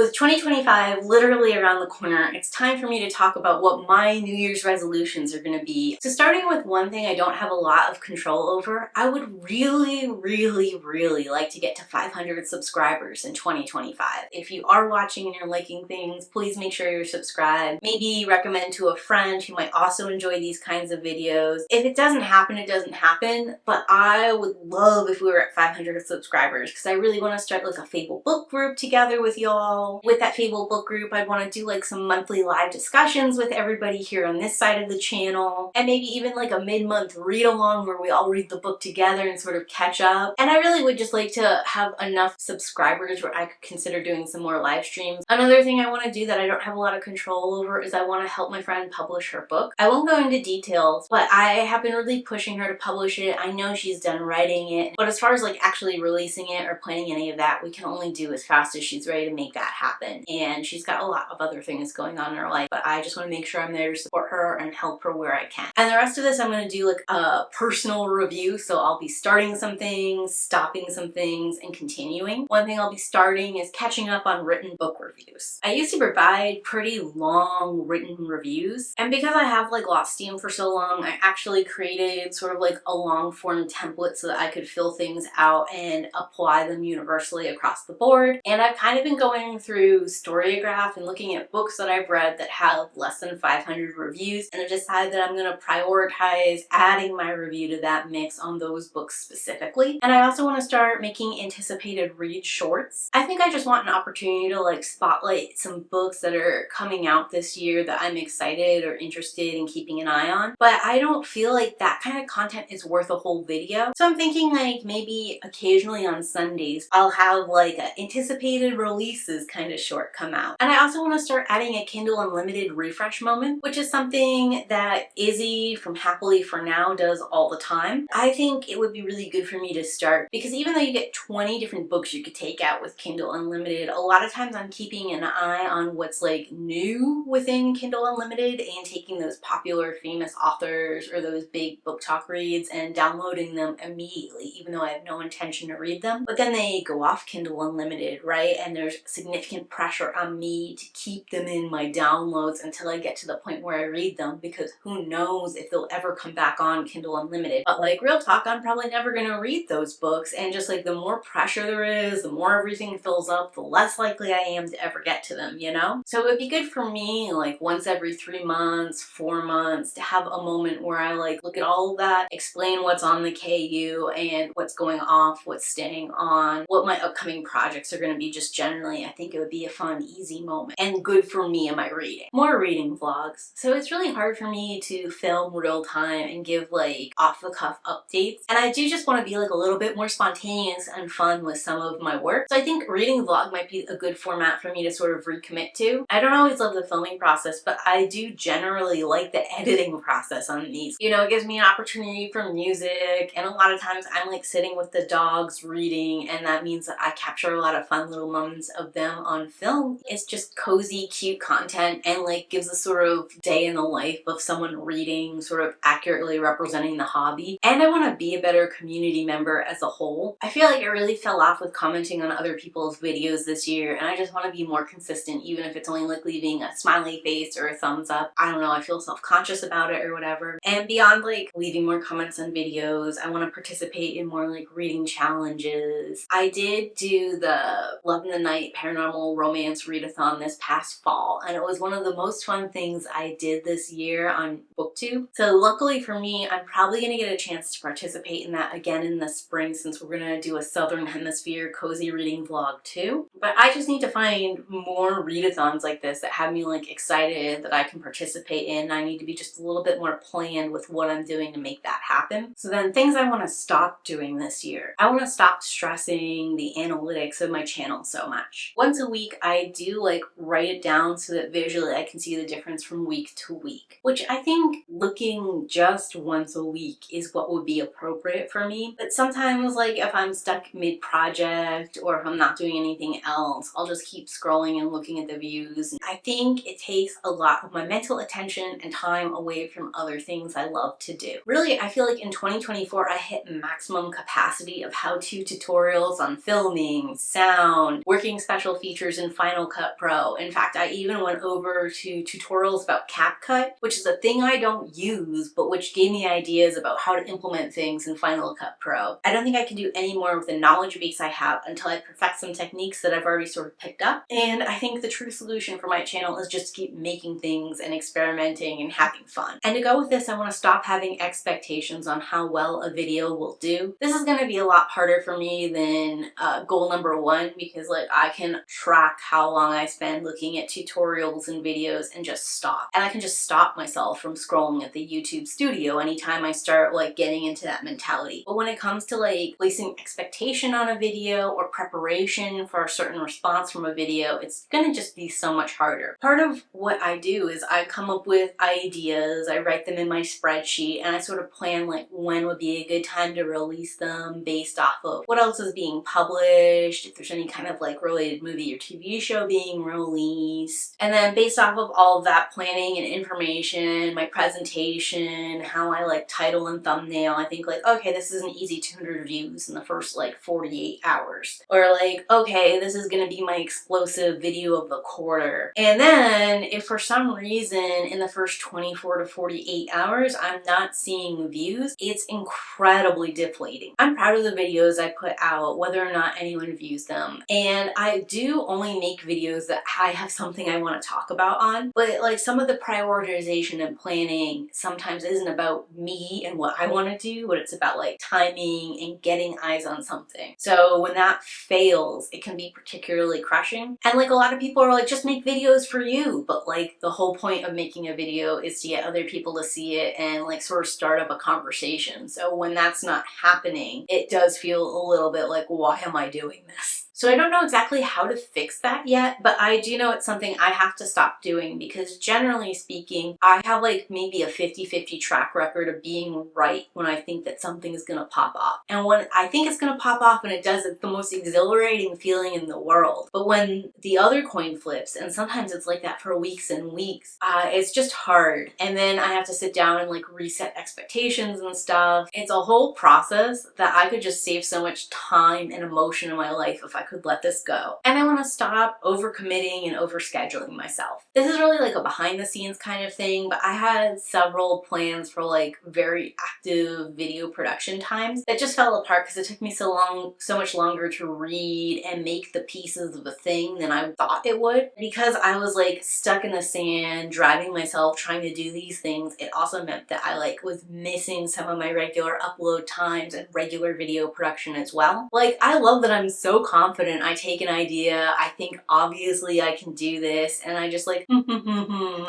With 2025 literally around the corner, it's time for me to talk about what my New Year's resolutions are going to be. So starting with one thing I don't have a lot of control over, I would really like to get to 500 subscribers in 2025. If you are watching and you're liking things, please make sure you're subscribed. Maybe recommend to a friend who might also enjoy these kinds of videos. If it doesn't happen, it doesn't happen, but I would love if we were at 500 subscribers because I really want to start like a Fable book group together with y'all. With that Fable book group, I'd want to do like some monthly live discussions with everybody here on this side of the channel, and maybe even like a mid-month read along where we all read the book together and sort of catch up. And I really would just like to have enough subscribers where I could consider doing some more live streams. Another thing I want to do that I don't have a lot of control over is I want to help my friend publish her book. I won't go into details, but I have been really pushing her to publish it. I know she's done writing it, but as far as like actually releasing it or planning any of that, we can only do as fast as she's ready to make that happen. And she's got a lot of other things going on in her life, but I just want to make sure I'm there to support her and help her where I can. And the rest of this I'm going to do like a personal review, so I'll be starting some things, stopping some things, and continuing. One thing I'll be starting is catching up on written book reviews. I used to provide pretty long written reviews, and because I have like lost steam for so long, I actually created sort of like a long form template so that I could fill things out and apply them universally across the board. And I've kind of been going through Storygraph and looking at books that I've read that have less than 500 reviews, and I've decided that I'm going to prioritize adding my review to that mix on those books specifically. And I also want to start making anticipated read shorts. I think I just want an opportunity to like spotlight some books that are coming out this year that I'm excited or interested in keeping an eye on, but I don't feel like that kind of content is worth a whole video. So I'm thinking like maybe occasionally on Sundays I'll have like an anticipated releases kind of short come out. And I also want to start adding a Kindle Unlimited refresh moment, which is something that Izzy from Happily For Now does all the time. I think it would be really good for me to start because even though you get 20 different books you could take out with Kindle Unlimited, a lot of times I'm keeping an eye on what's like new within Kindle Unlimited and taking those popular famous authors or those big book talk reads and downloading them immediately, even though I have no intention to read them. But then they go off Kindle Unlimited, right? And there's significant pressure on me to keep them in my downloads until I get to the point where I read them, because who knows if they'll ever come back on Kindle Unlimited. But like real talk, I'm probably never gonna read those books, and just like the more pressure there is, the more everything fills up, the less likely I am to ever get to them, you know? So it would be good for me like once every 3 months, 4 months to have a moment where I like look at all of that, explain what's on the KU and what's going off, what's staying on, what my upcoming projects are gonna be just generally. I think it would be a fun, easy moment and good for me and my reading. More reading vlogs. So it's really hard for me to film real time and give like off the cuff updates. And I do just want to be like a little bit more spontaneous and fun with some of my work. So I think reading vlog might be a good format for me to sort of recommit to. I don't always love the filming process, but I do generally like the editing process on these. You know, it gives me an opportunity for music, and a lot of times I'm like sitting with the dogs reading, and that means that I capture a lot of fun little moments of them on film. It's just cozy, cute content and like gives a sort of day in the life of someone reading, sort of accurately representing the hobby. And I want to be a better community member as a whole. I feel like I really fell off with commenting on other people's videos this year, and I just want to be more consistent, even if it's only like leaving a smiley face or a thumbs up. I don't know, I feel self-conscious about it or whatever. And beyond like leaving more comments on videos, I want to participate in more like reading challenges. I did do the Love in the Night paranormal romance readathon this past fall, and it was one of the most fun things I did this year on BookTube. So luckily for me, I'm probably going to get a chance to participate in that again in the spring, since we're going to do a Southern Hemisphere cozy reading vlog too. But I just need to find more readathons like this that have me like excited that I can participate in. I need to be just a little bit more planned with what I'm doing to make that happen. So then things I want to stop doing this year. I want to stop stressing the analytics of my channel so much. Once a week, I do like write it down so that visually I can see the difference from week to week, which I think looking just once a week is what would be appropriate for me. But sometimes like if I'm stuck mid-project or if I'm not doing anything else, I'll just keep scrolling and looking at the views. I think it takes a lot of my mental attention and time away from other things I love to do. Really, I feel like in 2024 I hit maximum capacity of how-to tutorials on filming, sound, working special features features in Final Cut Pro. In fact, I even went over to tutorials about CapCut, which is a thing I don't use, but which gave me ideas about how to implement things in Final Cut Pro. I don't think I can do any more with the knowledge base I have until I perfect some techniques that I've already sort of picked up. And I think the true solution for my channel is just to keep making things and experimenting and having fun. And to go with this, I want to stop having expectations on how well a video will do. This is going to be a lot harder for me than goal number one, because like I can track how long I spend looking at tutorials and videos and just stop. And I can just stop myself from scrolling at the YouTube studio anytime I start like getting into that mentality. But when it comes to like placing expectation on a video or preparation for a certain response from a video, it's gonna just be so much harder. Part of what I do is I come up with ideas, I write them in my spreadsheet, and I sort of plan like when would be a good time to release them based off of what else is being published, if there's any kind of like related movie or TV show being released. And then based off of all of that planning and information, my presentation, how I like title and thumbnail, I think like, okay, this is an easy 200 views in the first like 48 hours. Or like, okay, this is gonna be my explosive video of the quarter. And then if for some reason in the first 24 to 48 hours I'm not seeing views, it's incredibly deflating. I'm proud of the videos I put out, whether or not anyone views them. And I do only make videos that I have something I want to talk about on, but like some of the prioritization and planning sometimes isn't about me and what I want to do, but it's about like timing and getting eyes on something. So when that fails, it can be particularly crushing. And like a lot of people are like, just make videos for you. But like the whole point of making a video is to get other people to see it and like sort of start up a conversation. So when that's not happening, it does feel a little bit like, why am I doing this? So I don't know exactly how to fix that yet, but I do know it's something I have to stop doing, because generally speaking, I have like maybe a 50-50 track record of being right when I think that something is gonna pop off. And when I think it's gonna pop off and it does, it's the most exhilarating feeling in the world. But when the other coin flips, and sometimes it's like that for weeks and weeks, it's just hard. And then I have to sit down and like reset expectations and stuff. It's a whole process that I could just save so much time and emotion in my life if I could let this go. And I want to stop overcommitting and overscheduling myself. This is really like a behind the scenes kind of thing, but I had several plans for like very active video production times that just fell apart because it took me so much longer to read and make the pieces of a thing than I thought it would. Because I was like stuck in the sand, driving myself, trying to do these things, it also meant that I like was missing some of my regular upload times and regular video production as well. Like I love that I'm so confident. I take an idea, I think obviously I can do this, and I just like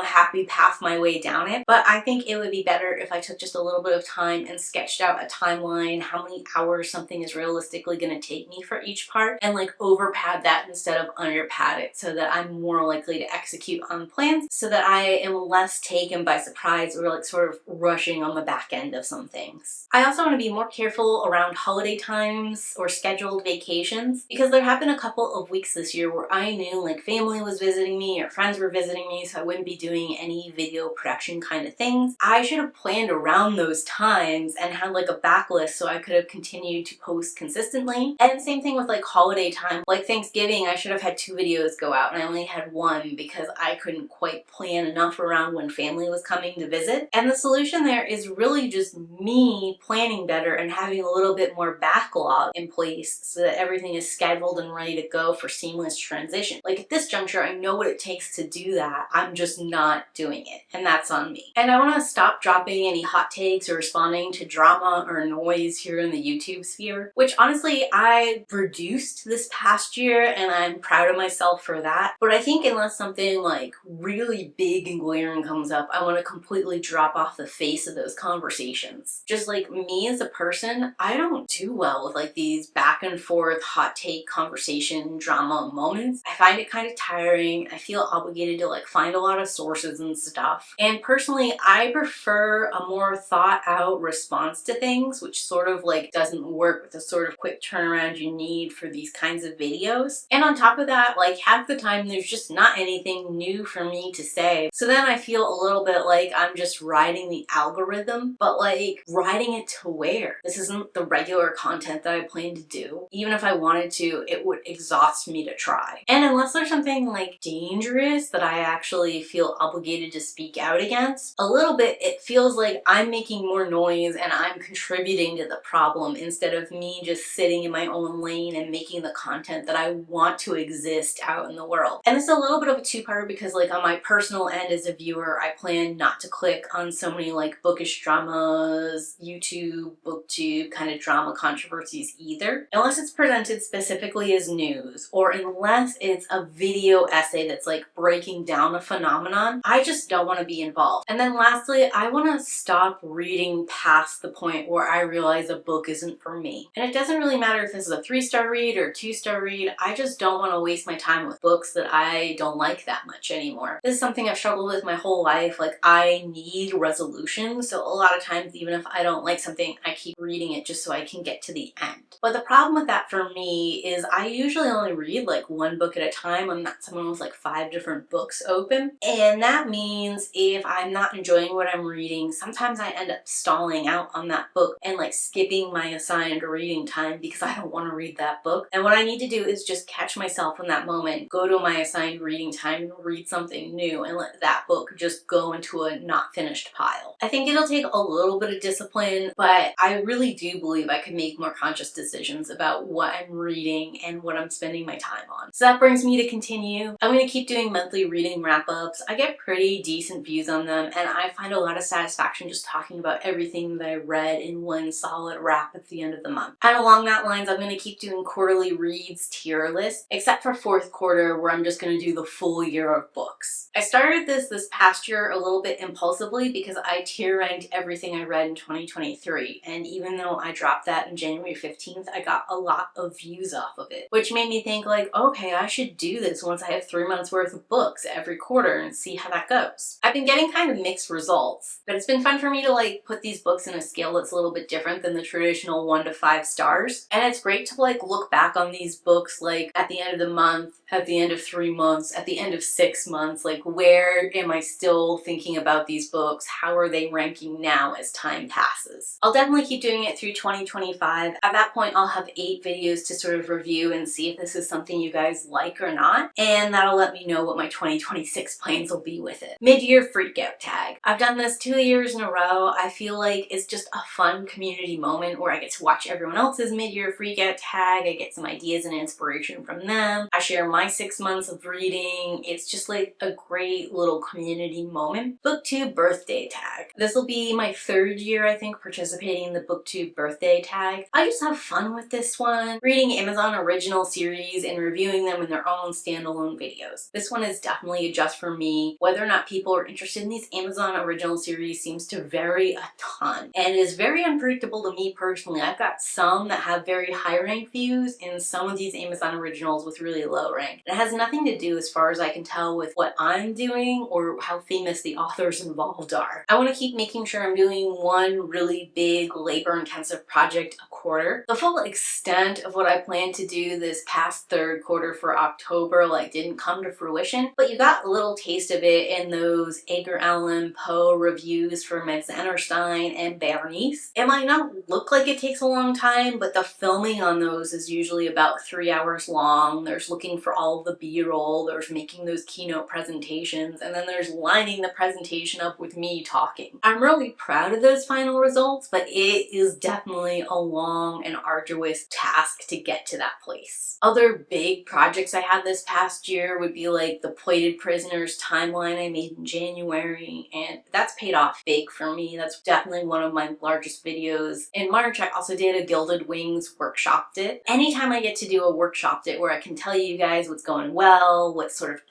happy path my way down it. But I think it would be better if I took just a little bit of time and sketched out a timeline, how many hours something is realistically going to take me for each part, and like over pad that instead of under pad it, so that I'm more likely to execute on plans, so that I am less taken by surprise or like sort of rushing on the back end of some things. I also want to be more careful around holiday times or scheduled vacations, because there have been a couple of weeks this year where I knew like family was visiting me or friends were visiting me, so I wouldn't be doing any video production kind of things. I should have planned around those times and had like a backlist so I could have continued to post consistently. And same thing with like holiday time. Like Thanksgiving, I should have had 2 videos go out and I only had 1 because I couldn't quite plan enough around when family was coming to visit. And the solution there is really just me planning better and having a little bit more backlog in place so that everything is scheduled and ready to go for seamless transition. Like at this juncture, I know what it takes to do that. I'm just not doing it, and that's on me. And I want to stop dropping any hot takes or responding to drama or noise here in the YouTube sphere, which honestly I reduced this past year, and I'm proud of myself for that. But I think unless something like really big and glaring comes up, I want to completely drop off the face of those conversations. Just like me as a person, I don't do well with like these back and forth hot take conversation drama moments. I find it kind of tiring. I feel obligated to like find a lot of sources and stuff. And personally, I prefer a more thought out response to things, which sort of like doesn't work with the sort of quick turnaround you need for these kinds of videos. And on top of that, like half the time there's just not anything new for me to say. So then I feel a little bit like I'm just riding the algorithm, but like riding it to where? This isn't the regular content that I plan to do. Even if I wanted to, it would exhaust me to try. And unless there's something like dangerous that I actually feel obligated to speak out against, a little bit it feels like I'm making more noise and I'm contributing to the problem instead of me just sitting in my own lane and making the content that I want to exist out in the world. And it's a little bit of a two-parter because like on my personal end as a viewer, I plan not to click on so many like bookish dramas, YouTube, booktube kind of drama controversies either, unless it's presented specifically as news or unless it's a video essay that's like breaking down a phenomenon. I just don't want to be involved. And then lastly, I want to stop reading past the point where I realize a book isn't for me. And it doesn't really matter if this is a 3-star read or a 2-star read, I just don't want to waste my time with books that I don't like that much anymore. This is something I've struggled with my whole life. Like, I need resolution, so a lot of times even if I don't like something, I keep reading it just so I can get to the end. But the problem with that for me is I usually only read like one book at a time. I'm not someone with like 5 different books open, and that means if I'm not enjoying what I'm reading, sometimes I end up stalling out on that book and like skipping my assigned reading time because I don't want to read that book. And what I need to do is just catch myself in that moment, go to my assigned reading time and read something new and let that book just go into a not finished pile. I think it'll take a little bit of discipline, but I really do believe I could make more conscious decisions about what I'm reading and what I'm spending my time on. So that brings me to continue. I'm going to keep doing monthly reading wrap-ups. I get pretty decent views on them, and I find a lot of satisfaction just talking about everything that I read in one solid wrap at the end of the month. And along that lines, I'm going to keep doing quarterly reads tier list, except for fourth quarter where I'm just going to do the full year of books. I started this past year a little bit impulsively because I tier ranked everything I read in 2023, and even though I dropped that in January 15th, I got a lot of views off of it, which made me think like, okay, I should do this once I have 3 months worth of books every quarter and see how that goes. I've been getting kind of mixed results, but it's been fun for me to like put these books in a scale that's a little bit different than the traditional 1 to 5 stars. And it's great to like look back on these books like at the end of the month, at the end of 3 months, at the end of 6 months, like where am I still thinking about these books? How are they ranking now as time passes? I'll definitely keep doing it through 2025. At that point, I'll have 8 videos to sort of review and see if this is something you guys like or not, and that'll let me know what my 2026 plans will be with it. Mid-year freakout tag. I've done this 2 years in a row. I feel like it's just a fun community moment where I get to watch everyone else's mid-year freakout tag. I get some ideas and inspiration from them. I share my 6 months of reading. It's just like a great little community moment. BookTube birthday tag. This will be my 3rd year, I think, participating in the BookTube birthday tag. I just have fun with this one, reading Amazon original series and reviewing them in their own standalone videos. This one is definitely a just for me. Whether or not people are interested in these Amazon original series seems to vary a ton and is very unpredictable to me personally. I've got some that have very high rank views and some of these Amazon originals with really low rank. It has nothing to do, as far as I can tell, with what I'm doing or how famous the authors involved are. I want to keep making sure I'm doing one really big labor-intensive project a quarter. The full extent of what I plan to do this past 3rd quarter for October didn't come to fruition, but you got a little taste of it in those Edgar Allan Poe reviews for Meg Zanderstein and Bernice. It might not look like it takes a long time, but the filming on those is usually about 3 hours long. There's looking for all of the B-roll, there's making those keynote presentations, and then there's lining the presentation up with me talking. I'm really proud of those final results, but it is definitely a long and arduous task to get to that place. Other big projects I had this past year would be like the Plated Prisoners timeline I made in January, and that's paid off big for me. That's definitely one of my largest videos. In March, I also did a Gilded Wings workshopped it. Anytime I get to do a workshopped it where I can tell you guys what's going well, what's sort of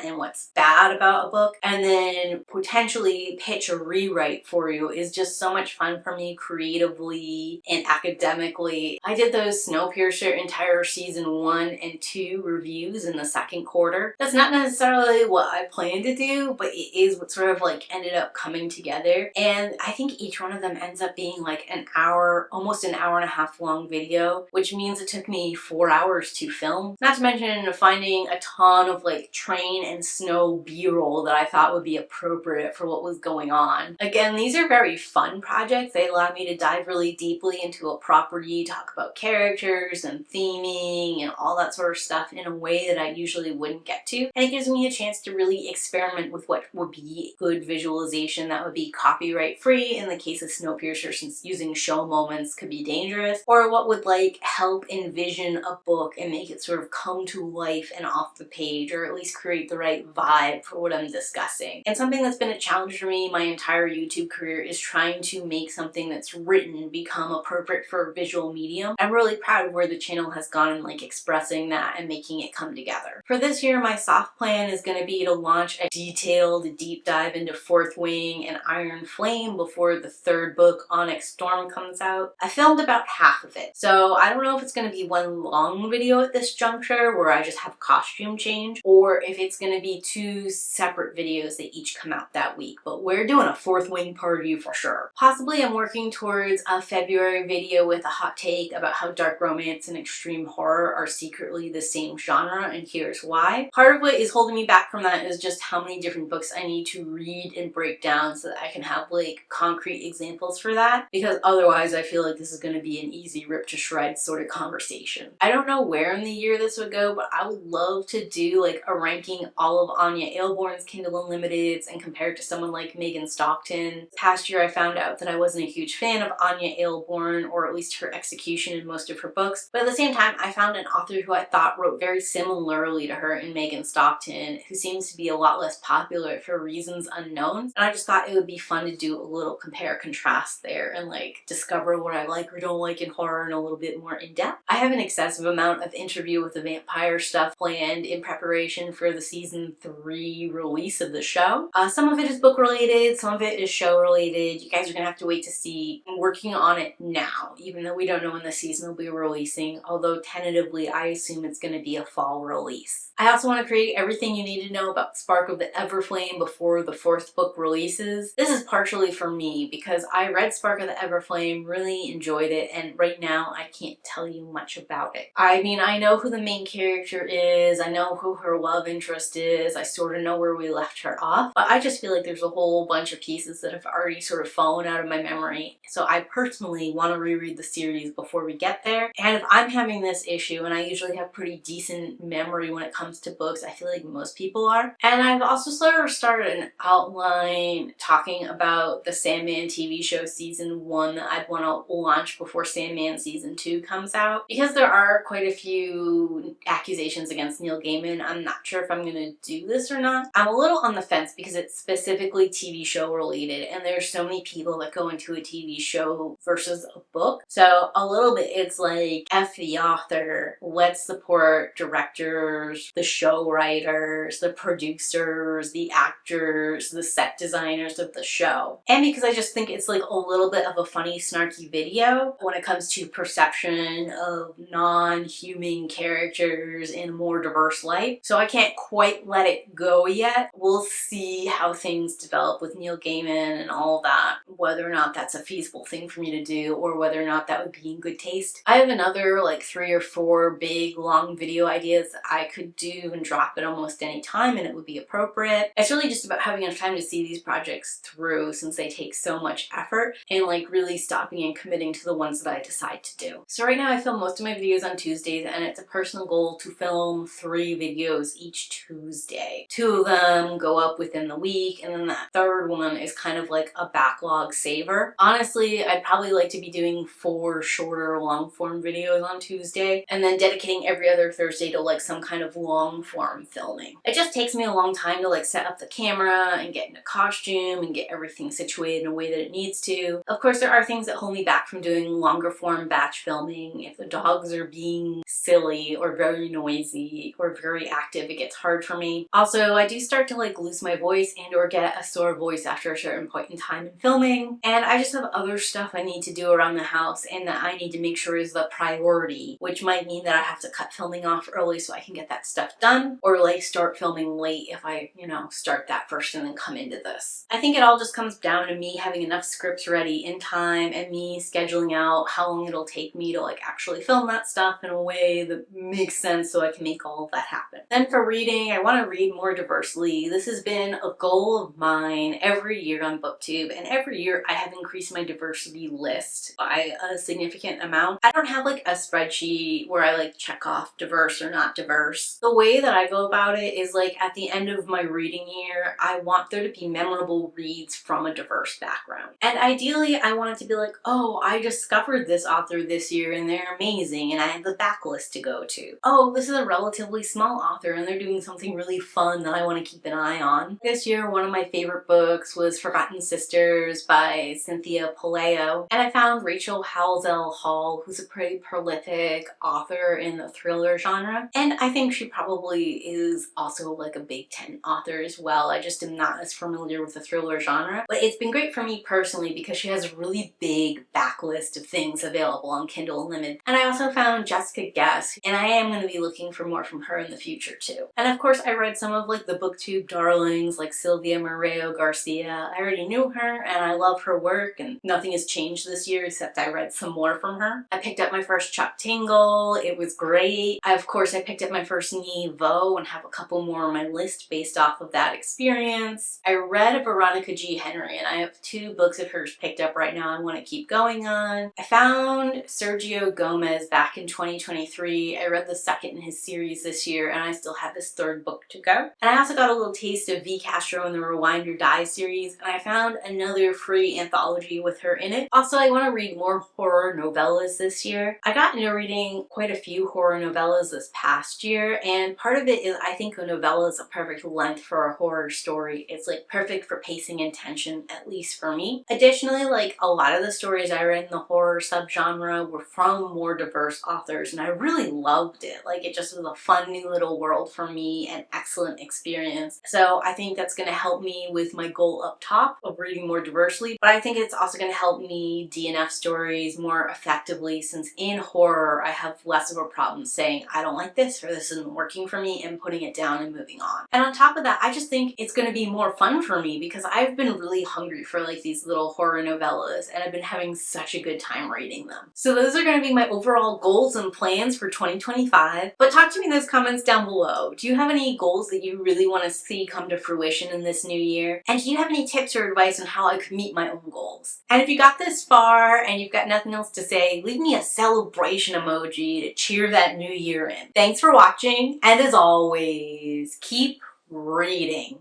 and what's bad about a book, and then potentially pitch a rewrite for you is just so much fun for me creatively and academically. I did those Snowpiercer entire season 1 and 2 reviews in the 2nd quarter. That's not necessarily what I planned to do, but it is what sort of ended up coming together. And I think each one of them ends up being like an hour, almost an hour and a half long video, which means it took me 4 hours to film. Not to mention finding a ton of train and snow B-roll that I thought would be appropriate for what was going on. Again, these are very fun projects. They allow me to dive really deeply into a property, talk about characters and themes theming and all that sort of stuff in a way that I usually wouldn't get to. And it gives me a chance to really experiment with what would be good visualization that would be copyright free in the case of Snowpiercer, since using show moments could be dangerous, or what would like help envision a book and make it sort of come to life and off the page, or at least create the right vibe for what I'm discussing. And something that's been a challenge for me my entire YouTube career is trying to make something that's written become appropriate for a visual medium. I'm really proud of where the channel has gone in like expressing that and making it come together. For this year, my soft plan is going to be to launch a detailed deep dive into Fourth Wing and Iron Flame before the third book, Onyx Storm, comes out. I filmed about half of it, so I don't know if it's going to be one long video at this juncture where I just have costume change, or if it's going to be two separate videos that each come out that week, but we're doing a Fourth Wing part review for sure. Possibly I'm working towards a February video with a hot take about how dark romance and extreme horror are secretly the same genre, and here's why. Part of what is holding me back from that is just how many different books I need to read and break down so that I can have like concrete examples for that, because otherwise I feel like this is going to be an easy rip to shred sort of conversation. I don't know where in the year this would go, but I would love to do like a ranking all of Anya Ailborn's Kindle Unlimiteds and compare it to someone like Megan Stockton. Past year I found out that I wasn't a huge fan of Anya Ailborn, or at least her execution in most of her books, but at the same time I found an author who I thought wrote very similarly to her in Megan Stockton, who seems to be a lot less popular for reasons unknown, and I just thought it would be fun to do a little compare contrast there and like discover what I like or don't like in horror in a little bit more in depth. I have an excessive amount of Interview with the Vampire stuff planned in preparation for the season 3 release of the show. Some of it is book related, some of it is show related. You guys are gonna have to wait to see. I'm working on it now, even though we don't know when the season will be releasing, although tentatively I assume it's gonna be a fall release. I also want to create everything you need to know about Spark of the Everflame before the 4th book releases. This is partially for me because I read Spark of the Everflame, really enjoyed it, and right now I can't tell you much about it. I mean, I know who the main character is, I know who her love interest is, I sort of know where we left her off, but I just feel like there's a whole bunch of pieces that have already sort of fallen out of my memory. So I personally want to reread the series before we get there. And if I'm having this issue, and I usually have pretty decent memory when it comes to books, I feel like most people are. And I've also sort of started an outline talking about the Sandman TV show season 1 that I'd want to launch before Sandman season 2 comes out. Because there are quite a few accusations against Neil Gaiman, I'm not sure if I'm going to do this or not. I'm a little on the fence because it's specifically TV show related, and there's so many people that go into a TV show versus a book. So a little bit it's like, F the author, let's support directors, the show writers, the producers, the actors, the set designers of the show. And because I just think it's like a little bit of a funny, snarky video when it comes to perception of non-human characters in a more diverse light. So I can't quite let it go yet. We'll see how things develop with Neil Gaiman and all that, whether or not that's a feasible thing for me to do, or whether or not that would be in good taste. I have another like 3 or 4 big long video ideas that I could do and drop at almost any time and it would be appropriate. It's really just about having enough time to see these projects through, since they take so much effort, and like really stopping and committing to the ones that I decide to do. So right now I film most of my videos on Tuesdays, and it's a personal goal to film 3 videos each Tuesday. 2 of them go up within the week, and then that third one is kind of like a backlog saver. Honestly, I'd probably like to be doing 4 shorter long form videos on Tuesday, and then dedicating every other Thursday to like some kind of long form filming. It just takes me a long time to like set up the camera and get into costume and get everything situated in a way that it needs to. Of course, there are things that hold me back from doing longer form batch filming. If the dogs are being silly or very noisy or very active, it gets hard for me. Also, I do start to like lose my voice and or get a sore voice after a certain point in time in filming, and I just have other stuff I need to do around the house and that I need to make sure is the priority, which might mean that I have to cut filming off early so I can get that stuff done, or like start filming late if I, start that first and then come into this. I think it all just comes down to me having enough scripts ready in time and me scheduling out how long it'll take me to like actually film that stuff in a way that makes sense so I can make all of that happen. Then for reading, I want to read more diversely. This has been a goal of mine every year on BookTube, and every year I have increased my diversity list by a significant amount. I don't have like a spreadsheet spreadsheet where I like check off diverse or not diverse. The way that I go about it is like at the end of my reading year, I want there to be memorable reads from a diverse background. And ideally, I want it to be like, oh, I discovered this author this year and they're amazing and I have the backlist to go to. Oh, this is a relatively small author and they're doing something really fun that I want to keep an eye on. This year, one of my favorite books was Forgotten Sisters by Cynthia Palaio, and I found Rachel Halsell Hall, who's a pretty prolific author in the thriller genre, and I think she probably is also like a Big Ten author as well. I just am not as familiar with the thriller genre, but it's been great for me personally because she has a really big backlist of things available on Kindle Unlimited. And I also found Jessica Guess, and I am going to be looking for more from her in the future too. And of course, I read some of like the BookTube darlings like Sylvia Moreo Garcia. I already knew her and I love her work, and nothing has changed this year except I read some more from her. I picked up my first Chuck Tingle. It was great. Of course, I picked up my first Neve Vo and have a couple more on my list based off of that experience. I read Veronica G. Henry, and I have 2 books of hers picked up right now I want to keep going on. I found Sergio Gomez back in 2023. I read the second in his series this year, and I still have his 3rd book to go. And I also got a little taste of V. Castro in the Rewind or Die series, and I found another free anthology with her in it. Also, I want to read more horror novellas this year. I got into reading quite a few horror novellas this past year, and part of it is I think a novella is a perfect length for a horror story. It's like perfect for pacing and tension, at least for me. Additionally, like a lot of the stories I read in the horror subgenre were from more diverse authors, and I really loved it. Like it just was a fun new little world for me, an excellent experience. So I think that's going to help me with my goal up top of reading more diversely, but I think it's also going to help me DNF stories more effectively, since in horror I have less of a problem saying I don't like this or this isn't working for me and putting it down and moving on. And on top of that, I just think it's going to be more fun for me because I've been really hungry for like these little horror novellas and I've been having such a good time reading them. So those are going to be my overall goals and plans for 2025. But talk to me in those comments down below. Do you have any goals that you really want to see come to fruition in this new year? And do you have any tips or advice on how I could meet my own goals? And if you got this far and you've got nothing else to say, leave me a celebration emoji to cheer that new year in. Thanks for watching, and as always, keep reading.